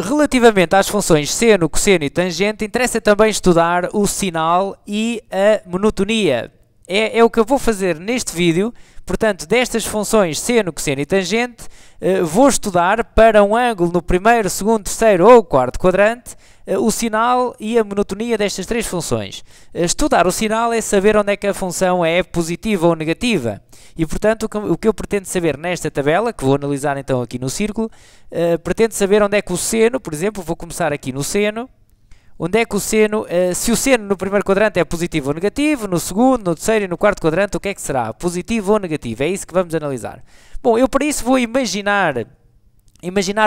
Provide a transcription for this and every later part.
Relativamente às funções seno, cosseno e tangente, interessa também estudar o sinal e a monotonia. É o que eu vou fazer neste vídeo. Portanto, destas funções seno, cosseno e tangente, vou estudar para um ângulo no primeiro, segundo, terceiro ou quarto quadrante o sinal e a monotonia destas três funções. Estudar o sinal é saber onde é que a função é positiva ou negativa. E, portanto, o que eu pretendo saber nesta tabela, que vou analisar então aqui no círculo, pretendo saber onde é que o seno, por exemplo, vou começar aqui no seno, onde é que o seno, se o seno no primeiro quadrante é positivo ou negativo, no segundo, no terceiro e no quarto quadrante, o que é que será? Positivo ou negativo? É isso que vamos analisar. Bom, eu para isso vou imaginar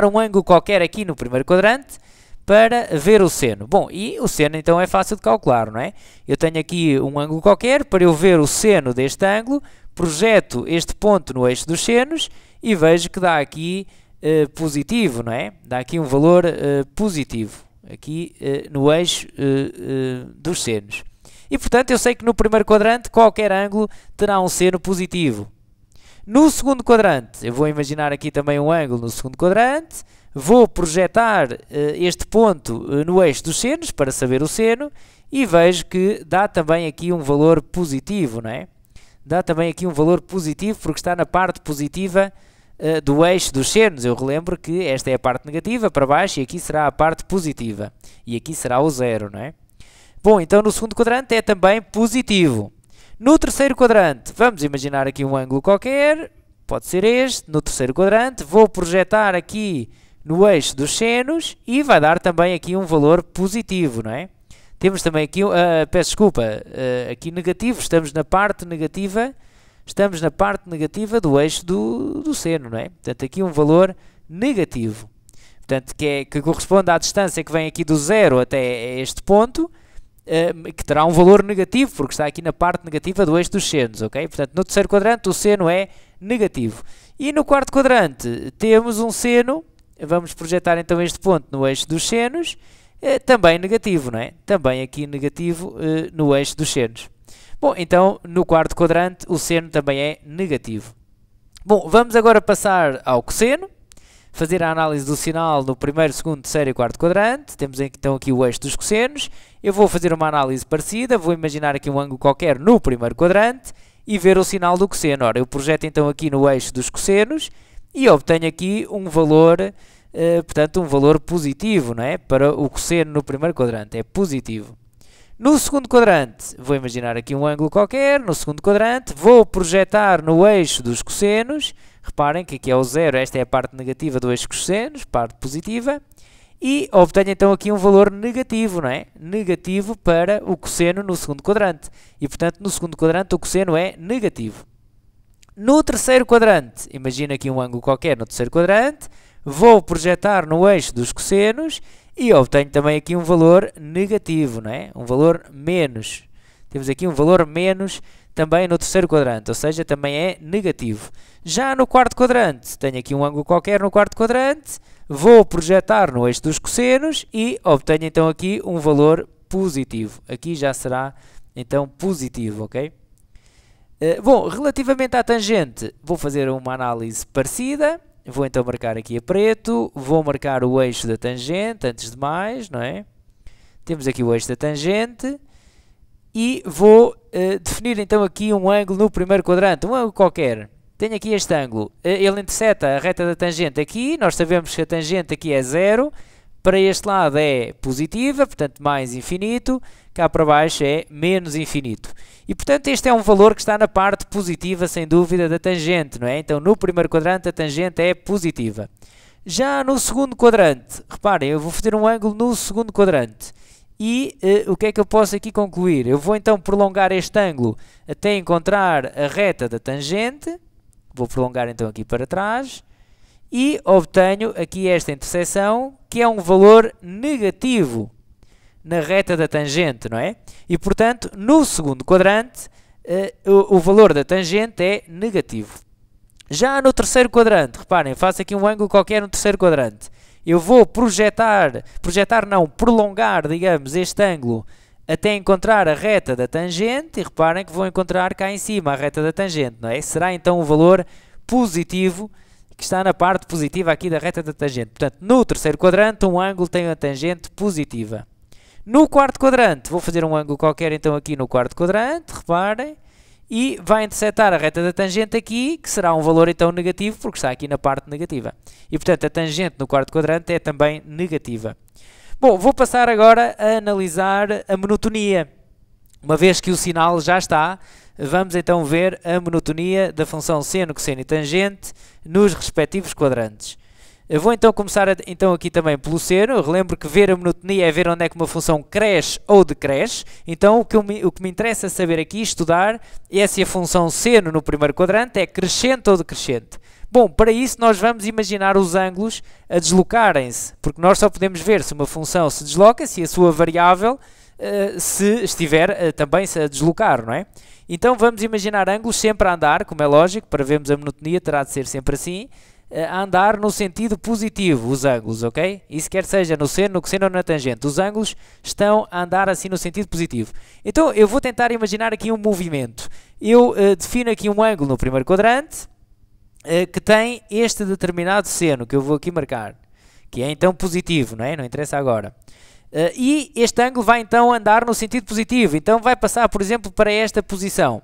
um ângulo qualquer aqui no primeiro quadrante para ver o seno. Bom, e o seno então é fácil de calcular, não é? Eu tenho aqui um ângulo qualquer, para eu ver o seno deste ângulo, projeto este ponto no eixo dos senos e vejo que dá aqui positivo, não é? Dá aqui um valor positivo, aqui no eixo dos senos. E, portanto, eu sei que no primeiro quadrante qualquer ângulo terá um seno positivo. No segundo quadrante, eu vou imaginar aqui também um ângulo no segundo quadrante, vou projetar este ponto no eixo dos senos para saber o seno e vejo que dá também aqui um valor positivo, não é? Dá também aqui um valor positivo porque está na parte positiva do eixo dos senos. Eu relembro que esta é a parte negativa para baixo e aqui será a parte positiva. E aqui será o zero, não é? Bom, então no segundo quadrante é também positivo. No terceiro quadrante, vamos imaginar aqui um ângulo qualquer, pode ser este. No terceiro quadrante, vou projetar aqui no eixo dos senos e vai dar também aqui um valor positivo, não é? Temos também aqui, peço desculpa, aqui negativo, estamos na parte negativa do eixo do seno, não é? Portanto, aqui um valor negativo. Portanto, que corresponde à distância que vem aqui do zero até este ponto, que terá um valor negativo, porque está aqui na parte negativa do eixo dos senos, ok? Portanto, no terceiro quadrante o seno é negativo. E no quarto quadrante temos um seno, vamos projetar então este ponto no eixo dos senos, também negativo, não é? Também aqui negativo no eixo dos senos. Bom, então no quarto quadrante o seno também é negativo. Bom, vamos agora passar ao cosseno, fazer a análise do sinal no primeiro, segundo, terceiro e quarto quadrante. Temos então aqui o eixo dos cossenos. Eu vou fazer uma análise parecida, vou imaginar aqui um ângulo qualquer no primeiro quadrante e ver o sinal do cosseno. Ora, eu projeto então aqui no eixo dos cossenos e obtenho aqui um valor, portanto, um valor positivo, não é? Para o cosseno no primeiro quadrante, é positivo. No segundo quadrante, vou imaginar aqui um ângulo qualquer, no segundo quadrante, vou projetar no eixo dos cossenos, reparem que aqui é o zero, esta é a parte negativa do eixo cossenos, parte positiva, e obtenho então aqui um valor negativo, não é? Negativo para o cosseno no segundo quadrante, e portanto no segundo quadrante o cosseno é negativo. No terceiro quadrante, imagina aqui um ângulo qualquer no terceiro quadrante, vou projetar no eixo dos cossenos e obtenho também aqui um valor negativo, não é? Um valor menos. Temos aqui um valor menos também no terceiro quadrante, ou seja, também é negativo. Já no quarto quadrante, tenho aqui um ângulo qualquer no quarto quadrante, vou projetar no eixo dos cossenos e obtenho então aqui um valor positivo. Aqui já será então positivo, ok? Bom, relativamente à tangente, vou fazer uma análise parecida. Vou então marcar aqui a preto, vou marcar o eixo da tangente, antes de mais, não é? Temos aqui o eixo da tangente e vou definir então aqui um ângulo no primeiro quadrante, um ângulo qualquer. Tenho aqui este ângulo, ele interseta a reta da tangente aqui, nós sabemos que a tangente aqui é zero, para este lado é positiva, portanto mais infinito, cá para baixo é menos infinito. E portanto este é um valor que está na parte positiva, sem dúvida, da tangente, não é? Então no primeiro quadrante a tangente é positiva. Já no segundo quadrante, reparem, eu vou fazer um ângulo no segundo quadrante. E o que é que eu posso aqui concluir? Eu vou então prolongar este ângulo até encontrar a reta da tangente, vou prolongar então aqui para trás, e obtenho aqui esta interseção, que é um valor negativo na reta da tangente, não é? E, portanto, no segundo quadrante, o valor da tangente é negativo. Já no terceiro quadrante, reparem, faço aqui um ângulo qualquer no terceiro quadrante. Eu vou prolongar, digamos, este ângulo até encontrar a reta da tangente, e reparem que vou encontrar cá em cima a reta da tangente, não é? Será então um valor positivo que está na parte positiva aqui da reta da tangente. Portanto, no terceiro quadrante, um ângulo tem uma tangente positiva. No quarto quadrante, vou fazer um ângulo qualquer então aqui no quarto quadrante, reparem, e vai interceptar a reta da tangente aqui, que será um valor então negativo, porque está aqui na parte negativa. E portanto, a tangente no quarto quadrante é também negativa. Bom, vou passar agora a analisar a monotonia. Uma vez que o sinal já está, vamos então ver a monotonia da função seno, cosseno e tangente nos respectivos quadrantes. Eu vou então começar aqui também pelo seno. Eu relembro que ver a monotonia é ver onde é que uma função cresce ou decresce. Então o que me interessa saber aqui, estudar, é se a função seno no primeiro quadrante é crescente ou decrescente. Bom, para isso nós vamos imaginar os ângulos a deslocarem-se, porque nós só podemos ver se uma função se desloca, se a sua variável se estiver também a deslocar, não é? Então vamos imaginar ângulos sempre a andar, como é lógico, para vermos a monotonia terá de ser sempre assim, a andar no sentido positivo, os ângulos, ok? Isso quer seja no seno, no cosseno ou na tangente. Os ângulos estão a andar assim no sentido positivo. Então eu vou tentar imaginar aqui um movimento. Eu defino aqui um ângulo no primeiro quadrante, que tem este determinado seno, que eu vou aqui marcar, que é então positivo, não é? Não interessa agora. E este ângulo vai então andar no sentido positivo, então vai passar, por exemplo, para esta posição.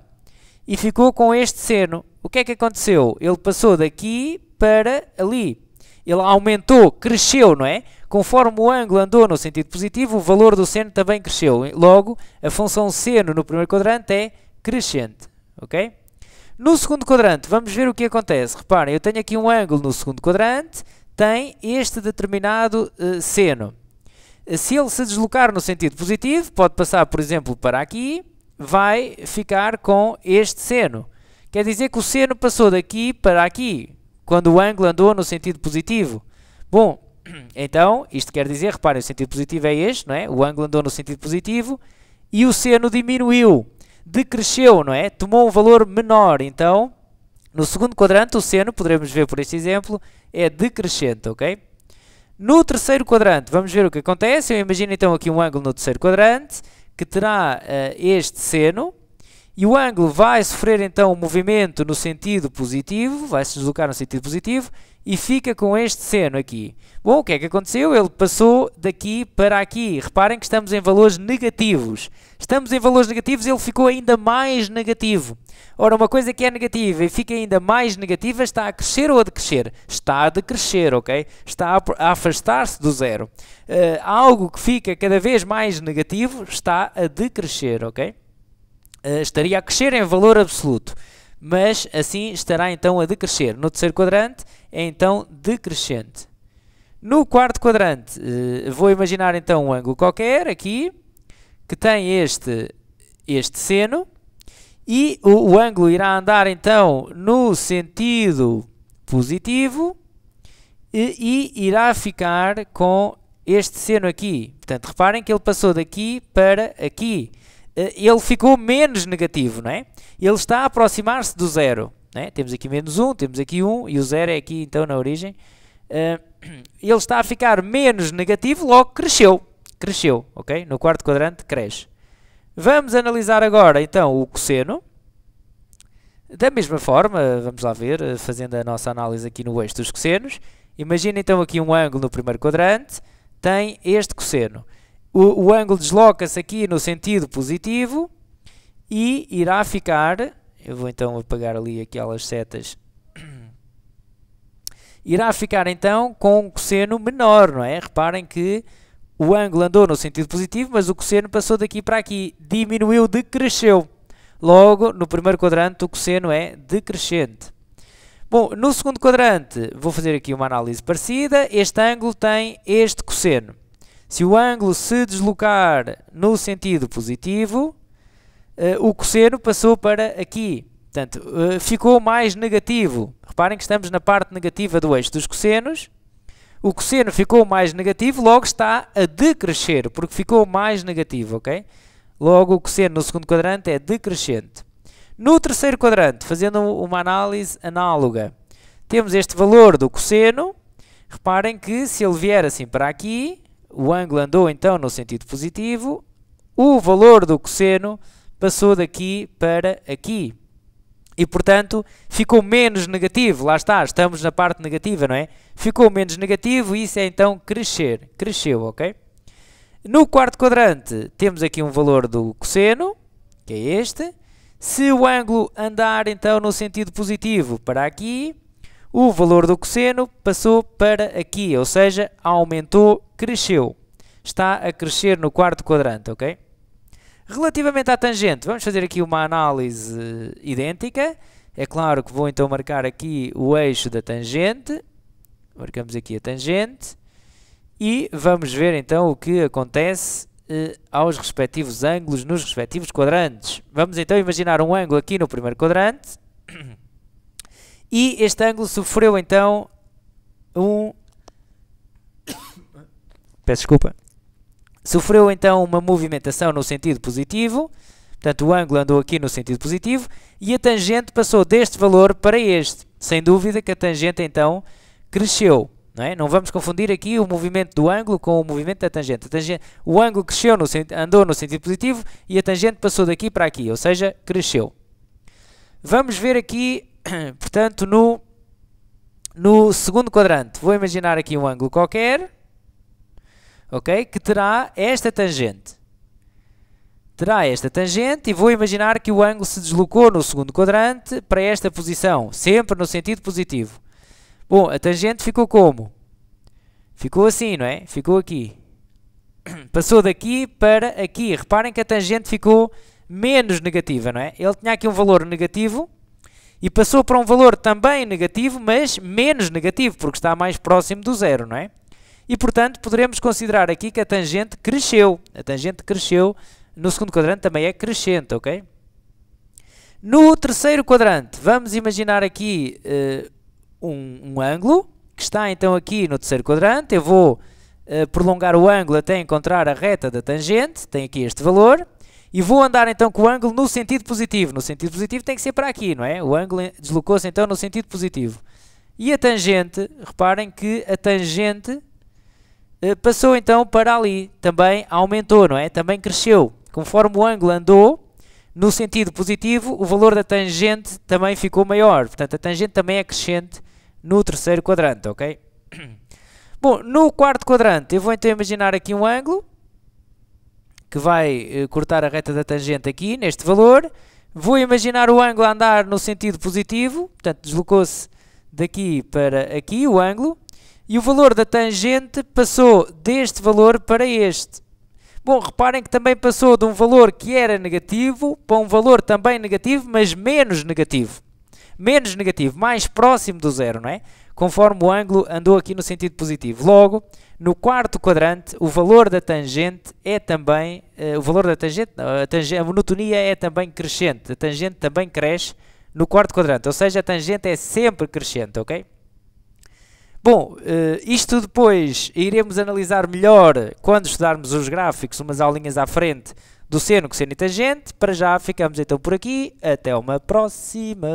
E ficou com este seno. O que é que aconteceu? Ele passou daqui para ali. Ele aumentou, cresceu, não é? Conforme o ângulo andou no sentido positivo, o valor do seno também cresceu. Logo, a função seno no primeiro quadrante é crescente, ok? No segundo quadrante, vamos ver o que acontece. Reparem, eu tenho aqui um ângulo no segundo quadrante, tem este determinado seno. Se ele se deslocar no sentido positivo, pode passar, por exemplo, para aqui, vai ficar com este seno. Quer dizer que o seno passou daqui para aqui, quando o ângulo andou no sentido positivo. Bom, então, isto quer dizer, reparem, o sentido positivo é este, não é? O ângulo andou no sentido positivo e o seno diminuiu, decresceu, não é? Tomou um valor menor. Então, no segundo quadrante, o seno, poderemos ver por este exemplo, é decrescente, ok? No terceiro quadrante, vamos ver o que acontece. Eu imagino então aqui um ângulo no terceiro quadrante, que terá este seno, e o ângulo vai sofrer então um movimento no sentido positivo, vai se deslocar no sentido positivo, e fica com este seno aqui. Bom, o que é que aconteceu? Ele passou daqui para aqui. Reparem que estamos em valores negativos. Estamos em valores negativos, ele ficou ainda mais negativo. Ora, uma coisa que é negativa e fica ainda mais negativa, está a crescer ou a decrescer? Está a decrescer, ok? Está a afastar-se do zero. Algo que fica cada vez mais negativo está a decrescer, ok? Estaria a crescer em valor absoluto, mas assim estará então a decrescer. No terceiro quadrante é então decrescente. No quarto quadrante, vou imaginar então um ângulo qualquer aqui, que tem este seno, e o ângulo irá andar então no sentido positivo e irá ficar com este seno aqui. Portanto, reparem que ele passou daqui para aqui. Ele ficou menos negativo, não é? Ele está a aproximar-se do zero, não é? Temos aqui menos 1, temos aqui 1 e o zero é aqui então na origem. Ele está a ficar menos negativo, logo cresceu, ok? No quarto quadrante cresce. Vamos analisar agora então o cosseno. Da mesma forma, vamos lá ver, fazendo a nossa análise aqui no eixo dos cossenos. Imagina então aqui um ângulo no primeiro quadrante, tem este cosseno. O ângulo desloca-se aqui no sentido positivo e irá ficar, eu vou então apagar ali aquelas setas, irá ficar então com um cosseno menor, não é? Reparem que o ângulo andou no sentido positivo, mas o cosseno passou daqui para aqui, diminuiu, decresceu. Logo, no primeiro quadrante, o cosseno é decrescente. Bom, no segundo quadrante, vou fazer aqui uma análise parecida. Este ângulo tem este cosseno. Se o ângulo se deslocar no sentido positivo, o cosseno passou para aqui. Portanto, ficou mais negativo. Reparem que estamos na parte negativa do eixo dos cossenos. O cosseno ficou mais negativo, logo está a decrescer, porque ficou mais negativo, ok? Logo, o cosseno no segundo quadrante é decrescente. No terceiro quadrante, fazendo uma análise análoga, temos este valor do cosseno. Reparem que se ele vier assim para aqui, o ângulo andou então no sentido positivo, o valor do cosseno passou daqui para aqui. e, portanto, ficou menos negativo. Lá está, estamos na parte negativa, não é? Ficou menos negativo e isso é então crescer. Cresceu, ok? No quarto quadrante, temos aqui um valor do cosseno, que é este. Se o ângulo andar, então, no sentido positivo para aqui, o valor do cosseno passou para aqui, ou seja, aumentou, cresceu. Está a crescer no quarto quadrante, ok? Relativamente à tangente, vamos fazer aqui uma análise idêntica. É claro que vou então marcar aqui o eixo da tangente. Marcamos aqui a tangente. E vamos ver então o que acontece aos respectivos ângulos nos respectivos quadrantes. Vamos então imaginar um ângulo aqui no primeiro quadrante. E este ângulo sofreu então peço desculpa. Sofreu então uma movimentação no sentido positivo, portanto o ângulo andou aqui no sentido positivo e a tangente passou deste valor para este. Sem dúvida que a tangente então cresceu, não é? Não vamos confundir aqui o movimento do ângulo com o movimento da tangente. O ângulo cresceu, andou no sentido positivo e a tangente passou daqui para aqui, ou seja, cresceu. Vamos ver aqui, portanto, no segundo quadrante. Vou imaginar aqui um ângulo qualquer, ok? Que terá esta tangente. Terá esta tangente e vou imaginar que o ângulo se deslocou no segundo quadrante para esta posição, sempre no sentido positivo. Bom, a tangente ficou como? Ficou assim, não é? Ficou aqui. Passou daqui para aqui. Reparem que a tangente ficou menos negativa, não é? Ele tinha aqui um valor negativo e passou para um valor também negativo, mas menos negativo, porque está mais próximo do zero, não é? E, portanto, poderemos considerar aqui que a tangente cresceu. A tangente cresceu no segundo quadrante, também é crescente, ok? No terceiro quadrante, vamos imaginar aqui um ângulo, que está então aqui no terceiro quadrante. Eu vou prolongar o ângulo até encontrar a reta da tangente, tem aqui este valor, e vou andar então com o ângulo no sentido positivo. No sentido positivo tem que ser para aqui, não é? O ângulo deslocou-se então no sentido positivo. E a tangente, reparem que a tangente passou então para ali, também aumentou, não é? Também cresceu. Conforme o ângulo andou no sentido positivo, o valor da tangente também ficou maior. Portanto, a tangente também é crescente no terceiro quadrante, ok? Bom, no quarto quadrante, eu vou então imaginar aqui um ângulo que vai cortar a reta da tangente aqui, neste valor. Vou imaginar o ângulo a andar no sentido positivo, portanto, deslocou-se daqui para aqui o ângulo. E o valor da tangente passou deste valor para este. Bom, reparem que também passou de um valor que era negativo para um valor também negativo, mas menos negativo. Menos negativo, mais próximo do zero, não é? Conforme o ângulo andou aqui no sentido positivo. Logo, no quarto quadrante, o valor da tangente é também... a monotonia é também crescente. A tangente também cresce no quarto quadrante. Ou seja, a tangente é sempre crescente, ok? Bom, isto depois iremos analisar melhor quando estudarmos os gráficos, umas aulinhas à frente do seno, cosseno e tangente. Para já ficamos então por aqui. Até uma próxima!